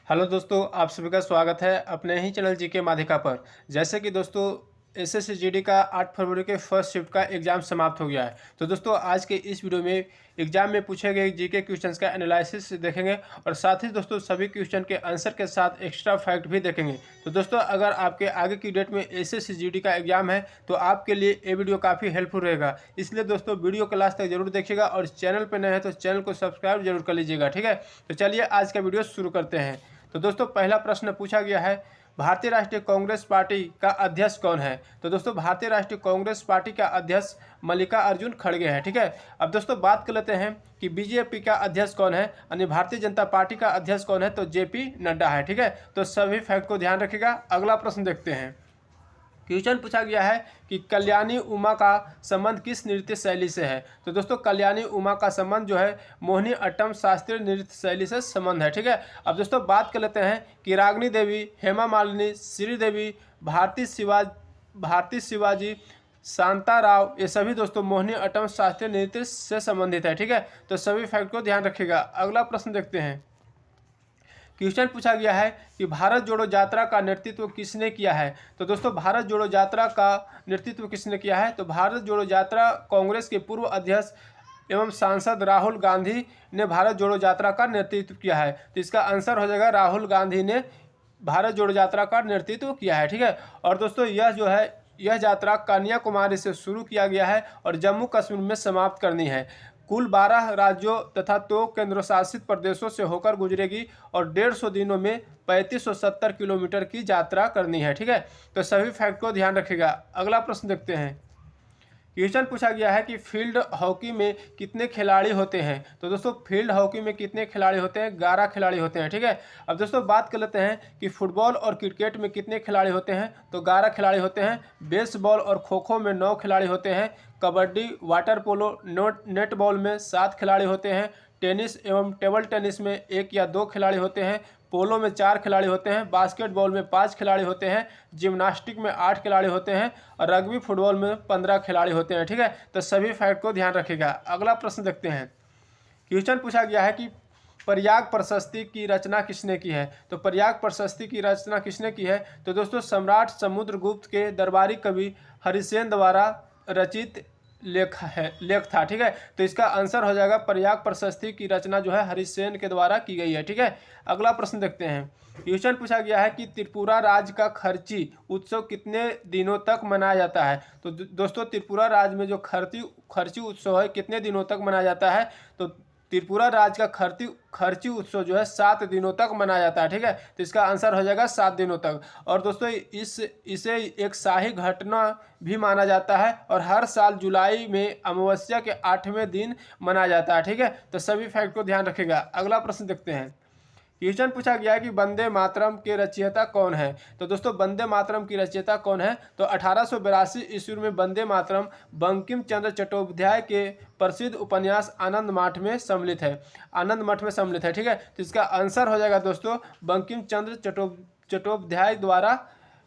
Hello दोस्तों, आप सभी का स्वागत है अपने ही चैनल जीके माध्यिका पर। जैसे कि दोस्तों एसएससी जीडी का 8 फरवरी के फर्स्ट शिफ्ट का एग्ज़ाम समाप्त हो गया है। तो दोस्तों आज के इस वीडियो में एग्ज़ाम में पूछे गए जीके क्वेश्चंस का एनालिसिस देखेंगे और साथ ही दोस्तों सभी क्वेश्चन के आंसर के साथ एक्स्ट्रा फैक्ट भी देखेंगे। तो दोस्तों अगर आपके आगे की डेट में एसएससी जीडी का एग्ज़ाम है तो आपके लिए ये वीडियो काफ़ी हेल्पफुल रहेगा। इसलिए दोस्तों वीडियो को लास्ट तक जरूर देखिएगा और चैनल पर नए हैं तो चैनल को सब्सक्राइब जरूर कर लीजिएगा, ठीक है। तो चलिए आज का वीडियो शुरू करते हैं। तो दोस्तों पहला प्रश्न पूछा गया है, भारतीय राष्ट्रीय कांग्रेस पार्टी का अध्यक्ष कौन है। तो दोस्तों भारतीय राष्ट्रीय कांग्रेस पार्टी का अध्यक्ष मल्लिकार्जुन खड़गे है, ठीक है। अब दोस्तों बात कर लेते हैं कि बीजेपी का अध्यक्ष कौन है, यानी भारतीय जनता पार्टी का अध्यक्ष कौन है, तो जेपी नड्डा है, ठीक है। तो सभी फैक्ट को ध्यान रखिएगा। अगला प्रश्न देखते हैं। क्वेश्चन पूछा गया है कि कल्याणी उमा का संबंध किस नृत्य शैली से है। तो दोस्तों कल्याणी उमा का संबंध जो है मोहिनी अट्टम शास्त्रीय नृत्य शैली से संबंध है, ठीक है। अब दोस्तों बात कर लेते हैं कि रागिनी देवी, हेमा मालिनी, श्रीदेवी, भारती शिवाजी, शांता राव, ये सभी दोस्तों मोहिनी अट्टम शास्त्रीय नृत्य से संबंधित है, ठीक है। तो सभी फैक्ट को ध्यान रखिएगा। अगला प्रश्न देखते हैं। क्वेश्चन पूछा गया है कि भारत जोड़ो यात्रा का नेतृत्व किसने किया है। तो दोस्तों भारत जोड़ो यात्रा का नेतृत्व किसने किया है, तो भारत जोड़ो यात्रा कांग्रेस के पूर्व अध्यक्ष एवं सांसद राहुल गांधी ने भारत जोड़ो यात्रा का नेतृत्व किया है। तो इसका आंसर हो जाएगा राहुल गांधी ने भारत जोड़ो यात्रा का नेतृत्व किया है, ठीक है। और दोस्तों यह यात्रा कन्याकुमारी से शुरू किया गया है और जम्मू कश्मीर में समाप्त करनी है। कुल 12 राज्यों तथा 2 केंद्रशासित प्रदेशों से होकर गुजरेगी और 150 दिनों में 3570 किलोमीटर की यात्रा करनी है, ठीक है। तो सभी फैक्ट को ध्यान रखिएगा। अगला प्रश्न देखते हैं। क्वेश्चन पूछा गया है कि फील्ड हॉकी में कितने खिलाड़ी होते हैं। तो दोस्तों फील्ड हॉकी में कितने खिलाड़ी होते हैं, 11 खिलाड़ी होते हैं, ठीक है। अब दोस्तों बात कर लेते हैं कि फुटबॉल और क्रिकेट में कितने खिलाड़ी होते हैं, तो 11 खिलाड़ी होते हैं। बेसबॉल और खो खो में 9 खिलाड़ी होते हैं। कबड्डी, वाटर पोलो, नेटबॉल में 7 खिलाड़ी होते हैं। टेनिस एवं टेबल टेनिस में 1 या 2 खिलाड़ी होते हैं। पोलो में 4 खिलाड़ी होते हैं। बास्केटबॉल में 5 खिलाड़ी होते हैं। जिम्नास्टिक में 8 खिलाड़ी होते हैं और रग्बी फुटबॉल में 15 खिलाड़ी होते हैं, ठीक है। तो सभी फैक्ट को ध्यान रखिएगा। अगला प्रश्न देखते हैं। क्वेश्चन पूछा गया है कि प्रयाग प्रशस्ति की रचना किसने की है। तो प्रयाग प्रशस्ति की रचना किसने की है, तो दोस्तों सम्राट समुद्रगुप्त के दरबारी कवि हरिसेन द्वारा रचित लेख था, ठीक है। तो इसका आंसर हो जाएगा प्रयाग प्रशस्ति की रचना जो है हरिसेन के द्वारा की गई है, ठीक है। अगला प्रश्न देखते हैं। क्वेश्चन पूछा गया है कि त्रिपुरा राज्य का खर्ची उत्सव कितने दिनों तक मनाया जाता है। तो दोस्तों त्रिपुरा राज्य में जो खर्ची उत्सव है कितने दिनों तक मनाया जाता है, तो त्रिपुरा राज्य का खर्ची उत्सव जो है 7 दिनों तक मनाया जाता है, ठीक है। तो इसका आंसर हो जाएगा 7 दिनों तक। और दोस्तों इसे एक शाही घटना भी माना जाता है और हर साल जुलाई में अमावस्या के 8वें दिन मनाया जाता है, ठीक है। तो सभी फैक्ट को ध्यान रखिएगा। अगला प्रश्न देखते हैं। क्वेश्चन पूछा गया है कि वंदे मातरम के रचयिता कौन है। तो दोस्तों वंदे मातरम की रचयिता कौन है, तो 1882 ईस्वी में वंदे मातरम बंकिम चंद्र चट्टोपाध्याय के प्रसिद्ध उपन्यास आनंद मठ में सम्मिलित है, ठीक है। तो इसका आंसर हो जाएगा दोस्तों बंकिम चंद्र चट्टोपाध्याय द्वारा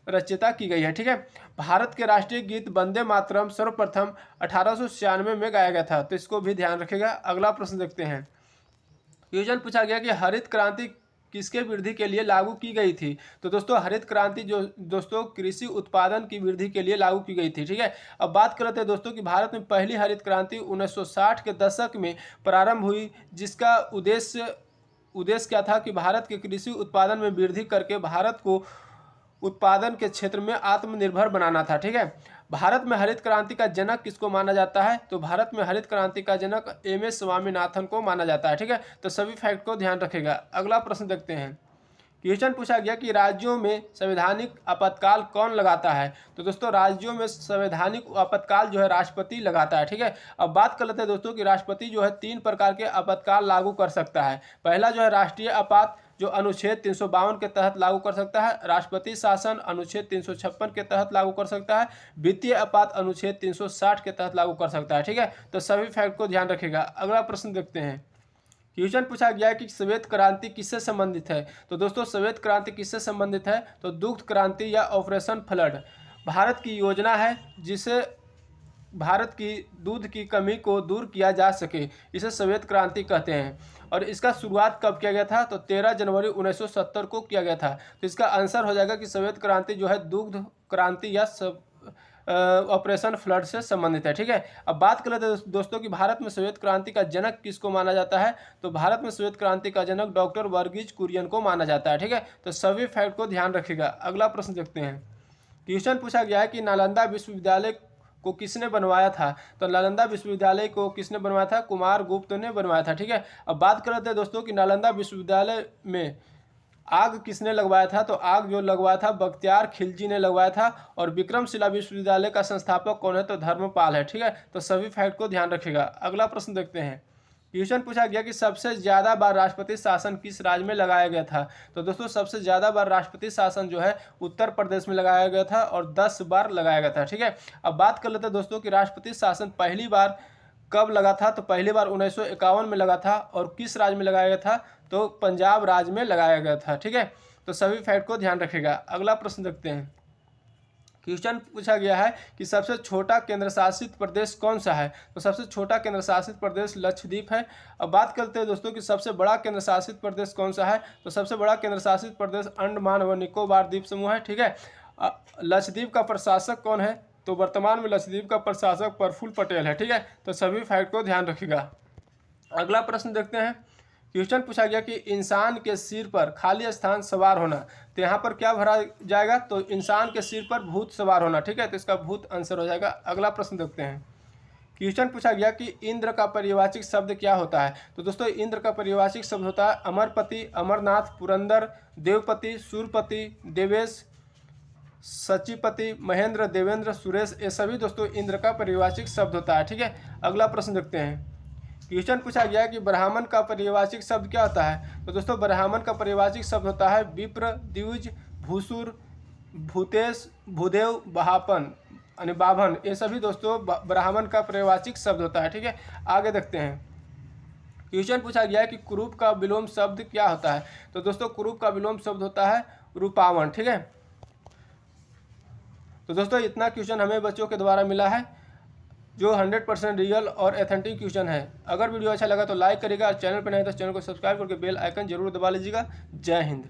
रचयिता की गई है, ठीक है। भारत के राष्ट्रीय गीत वंदे मातरम सर्वप्रथम 1896 में गाया गया था। तो इसको भी ध्यान रखिएगा। अगला प्रश्न देखते हैं। क्वेश्चन पूछा गया कि हरित क्रांति किसके वृद्धि के लिए लागू की गई थी। तो दोस्तों हरित क्रांति जो दोस्तों कृषि उत्पादन की वृद्धि के लिए लागू की गई थी, ठीक है। अब बात करते हैं दोस्तों कि भारत में पहली हरित क्रांति 1960 के दशक में प्रारंभ हुई, जिसका उद्देश्य क्या था कि भारत के कृषि उत्पादन में वृद्धि करके भारत को उत्पादन के क्षेत्र में आत्मनिर्भर बनाना था, ठीक है। भारत में हरित क्रांति का जनक किसको माना जाता है, तो भारत में हरित क्रांति का जनक एम.एस. स्वामीनाथन को माना जाता है, ठीक है। तो सभी फैक्ट को ध्यान रखिएगा। अगला प्रश्न देखते हैं। क्वेश्चन पूछा गया कि राज्यों में संवैधानिक आपातकाल कौन लगाता है। तो दोस्तों राज्यों में संवैधानिक आपातकाल जो है राष्ट्रपति लगाता है, ठीक है। अब बात कर लेते हैं दोस्तों कि राष्ट्रपति जो है 3 प्रकार के आपातकाल लागू कर सकता है। पहला जो है राष्ट्रीय आपात, जो अनुच्छेद 352 के तहत लागू कर सकता है। राष्ट्रपति शासन अनुच्छेद 356 के तहत लागू कर सकता है। वित्तीय आपात अनुच्छेद 360 के तहत लागू कर सकता है, ठीक है। तो सभी फैक्ट को ध्यान रखिएगा। अगला प्रश्न देखते हैं। क्वेश्चन पूछा गया है कि श्वेत क्रांति किससे संबंधित है। तो दोस्तों श्वेत क्रांति किससे संबंधित है, तो दुग्ध क्रांति या ऑपरेशन फ्लड भारत की योजना है जिसे भारत की दूध की कमी को दूर किया जा सके, इसे श्वेत क्रांति कहते हैं। और इसका शुरुआत कब किया गया था? तो 13 जनवरी 1970 को किया गया था। तो इसका आंसर हो जाएगा कि श्वेत क्रांति जो है दुग्ध क्रांति या ऑपरेशन फ्लड से संबंधित है। ठीक है, अब बात कर लेते हैं दोस्तों कि भारत में श्वेत क्रांति का जनक किसको माना जाता है? तो भारत में श्वेत क्रांति का जनक डॉक्टर वर्गीज कुरियन को माना जाता है। ठीक है, तो सभी फैक्ट को ध्यान रखिएगा। अगला प्रश्न देखते हैं। क्वेश्चन पूछा गया है कि नालंदा विश्वविद्यालय को किसने बनवाया था? तो नालंदा विश्वविद्यालय को किसने बनवाया था? कुमार गुप्त ने बनवाया था। ठीक है, अब बात कर लेते हैं दोस्तों कि नालंदा विश्वविद्यालय में आग किसने लगवाया था? तो आग जो लगवाया था बख्तियार खिलजी ने लगवाया था। और विक्रमशिला विश्वविद्यालय का संस्थापक कौन है? तो धर्मपाल है। ठीक है, तो सभी फैक्ट को ध्यान रखिएगा। अगला प्रश्न देखते हैं। क्वेश्चन पूछा गया कि सबसे ज़्यादा बार राष्ट्रपति शासन किस राज्य में लगाया गया था? तो दोस्तों सबसे ज़्यादा बार राष्ट्रपति शासन जो है उत्तर प्रदेश में लगाया गया था और 10 बार लगाया गया था। ठीक है, अब बात कर लेते हैं दोस्तों कि राष्ट्रपति शासन पहली बार कब लगा था? तो पहली बार 1951 में लगा था। और किस राज्य में लगाया गया था? तो पंजाब राज्य में लगाया गया था। ठीक है, तो सभी फैक्ट को ध्यान रखिएगा। अगला प्रश्न देखते हैं। क्वेश्चन पूछा गया है कि सबसे छोटा केंद्र शासित प्रदेश कौन सा है? तो सबसे छोटा केंद्र शासित प्रदेश लक्षद्वीप है। अब बात करते हैं दोस्तों कि सबसे बड़ा केंद्र शासित प्रदेश कौन सा है? तो सबसे बड़ा केंद्र शासित प्रदेश अंडमान व निकोबार द्वीप समूह है। ठीक है, लक्षद्वीप का प्रशासक कौन है? तो वर्तमान में लक्षद्वीप का प्रशासक प्रफुल्ल पटेल है। ठीक है, तो सभी फैक्ट को ध्यान रखिएगा। अगला प्रश्न देखते हैं। क्वेश्चन पूछा गया कि इंसान के सिर पर खाली स्थान सवार होना, तो यहाँ पर क्या भरा जाएगा? तो इंसान के सिर पर भूत सवार होना। ठीक है, तो इसका भूत आंसर हो जाएगा। अगला प्रश्न देखते हैं। क्वेश्चन पूछा गया कि इंद्र का परिवाचिक शब्द क्या होता है? तो दोस्तों इंद्र का परिवाचिक शब्द होता है अमरपति, अमरनाथ, पुरंदर, देवपति, सूरपति, देवेश, सचिपति, महेंद्र, देवेंद्र, सुरेश, ये सभी दोस्तों इंद्र का परिवाचिक शब्द होता है। ठीक है, अगला प्रश्न देखते हैं। क्वेश्चन पूछा गया है कि ब्राह्मण का परिवाचिक शब्द क्या होता है? तो दोस्तों ब्राह्मण का परिवाचिक शब्द होता है विप्र, द्विज, भूसुर, भूतेश, भूदेव, बहापन यानी बाभन, ये सभी दोस्तों ब्राह्मण का परिवाचिक शब्द होता है। ठीक है, आगे देखते हैं। क्वेश्चन पूछा गया है कि कुरूप का विलोम शब्द क्या होता है? तो दोस्तों कुरूप का विलोम शब्द होता है रूपावन। ठीक है, तो दोस्तों इतना क्वेश्चन हमें बच्चों के द्वारा मिला है जो 100% रियल और एथेंटिक क्वेश्चन है। अगर वीडियो अच्छा लगा तो लाइक करिएगा और चैनल पर नहीं तो चैनल को सब्सक्राइब करके बेल आइकन जरूर दबा लीजिएगा। जय हिंद।